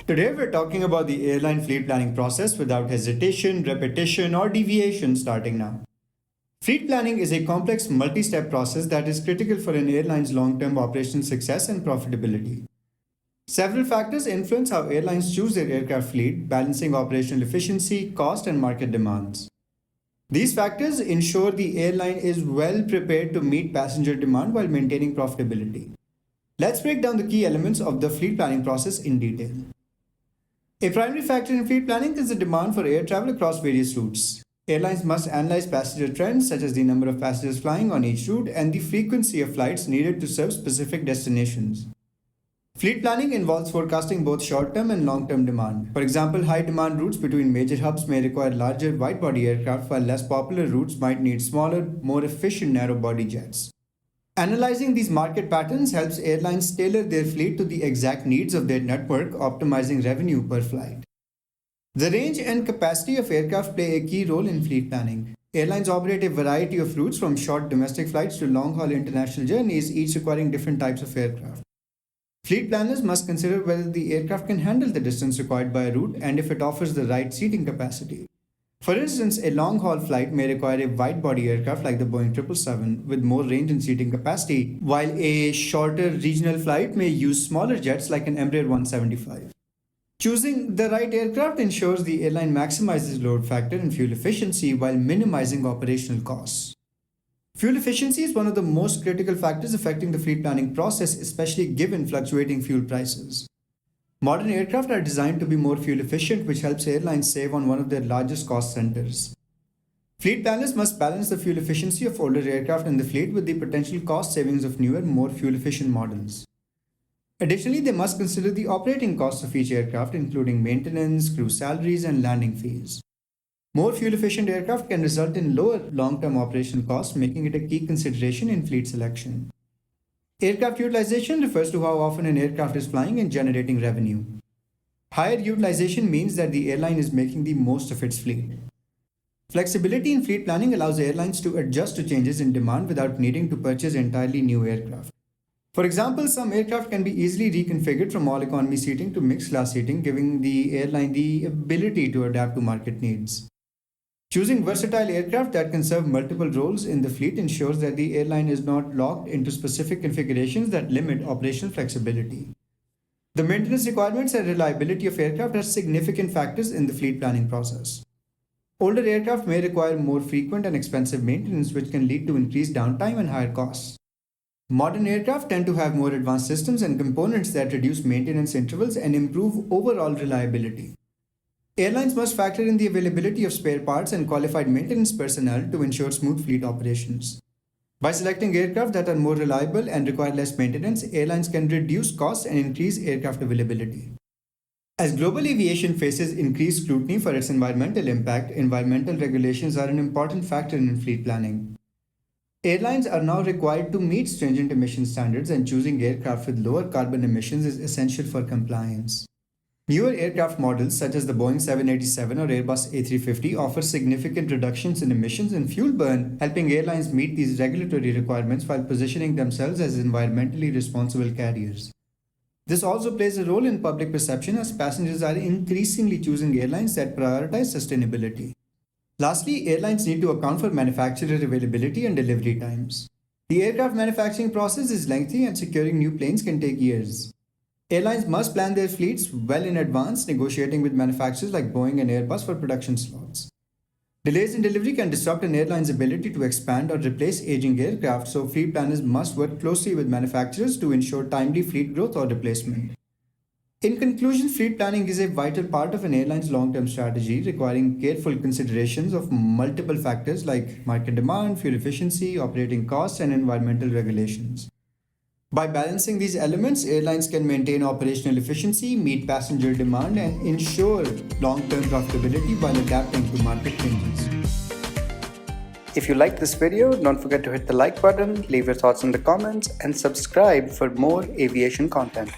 Today we're talking about the airline fleet planning process without hesitation, repetition, or deviation starting now. Fleet planning is a complex multi-step process that is critical for an airline's long-term operational success and profitability. Several factors influence how airlines choose their aircraft fleet, balancing operational efficiency, cost, and market demands. These factors ensure the airline is well prepared to meet passenger demand while maintaining profitability. Let's break down the key elements of the fleet planning process in detail. A primary factor in fleet planning is the demand for air travel across various routes. Airlines must analyze passenger trends such as the number of passengers flying on each route and the frequency of flights needed to serve specific destinations. Fleet planning involves forecasting both short-term and long-term demand. For example, high-demand routes between major hubs may require larger wide-body aircraft, while less popular routes might need smaller, more efficient narrow-body jets. Analyzing these market patterns helps airlines tailor their fleet to the exact needs of their network, optimizing revenue per flight. The range and capacity of aircraft play a key role in fleet planning. Airlines operate a variety of routes from short domestic flights to long-haul international journeys, each requiring different types of aircraft. Fleet planners must consider whether the aircraft can handle the distance required by a route and if it offers the right seating capacity. For instance, a long-haul flight may require a wide-body aircraft like the Boeing 777 with more range and seating capacity, while a shorter regional flight may use smaller jets like an Embraer 175. Choosing the right aircraft ensures the airline maximizes load factor and fuel efficiency while minimizing operational costs. Fuel efficiency is one of the most critical factors affecting the fleet planning process, especially given fluctuating fuel prices. Modern aircraft are designed to be more fuel efficient, which helps airlines save on one of their largest cost centers. Fleet planners must balance the fuel efficiency of older aircraft in the fleet with the potential cost savings of newer, more fuel efficient models. Additionally, they must consider the operating costs of each aircraft, including maintenance, crew salaries, and landing fees. More fuel-efficient aircraft can result in lower long-term operational costs, making it a key consideration in fleet selection. Aircraft utilization refers to how often an aircraft is flying and generating revenue. Higher utilization means that the airline is making the most of its fleet. Flexibility in fleet planning allows airlines to adjust to changes in demand without needing to purchase entirely new aircraft. For example, some aircraft can be easily reconfigured from all economy seating to mixed class seating, giving the airline the ability to adapt to market needs. Choosing versatile aircraft that can serve multiple roles in the fleet ensures that the airline is not locked into specific configurations that limit operational flexibility. The maintenance requirements and reliability of aircraft are significant factors in the fleet planning process. Older aircraft may require more frequent and expensive maintenance, which can lead to increased downtime and higher costs. Modern aircraft tend to have more advanced systems and components that reduce maintenance intervals and improve overall reliability. Airlines must factor in the availability of spare parts and qualified maintenance personnel to ensure smooth fleet operations. By selecting aircraft that are more reliable and require less maintenance, airlines can reduce costs and increase aircraft availability. As global aviation faces increased scrutiny for its environmental impact, environmental regulations are an important factor in fleet planning. Airlines are now required to meet stringent emission standards, and choosing aircraft with lower carbon emissions is essential for compliance. Newer aircraft models such as the Boeing 787 or Airbus A350 offer significant reductions in emissions and fuel burn, helping airlines meet these regulatory requirements while positioning themselves as environmentally responsible carriers. This also plays a role in public perception as passengers are increasingly choosing airlines that prioritize sustainability. Lastly, airlines need to account for manufacturer availability and delivery times. The aircraft manufacturing process is lengthy and securing new planes can take years. Airlines must plan their fleets well in advance, negotiating with manufacturers like Boeing and Airbus for production slots. Delays in delivery can disrupt an airline's ability to expand or replace aging aircraft, so fleet planners must work closely with manufacturers to ensure timely fleet growth or replacement. In conclusion, fleet planning is a vital part of an airline's long-term strategy, requiring careful considerations of multiple factors like market demand, fuel efficiency, operating costs, and environmental regulations. By balancing these elements, airlines can maintain operational efficiency, meet passenger demand, and ensure long-term profitability while adapting to market changes. If you liked this video, don't forget to hit the like button, leave your thoughts in the comments, and subscribe for more aviation content.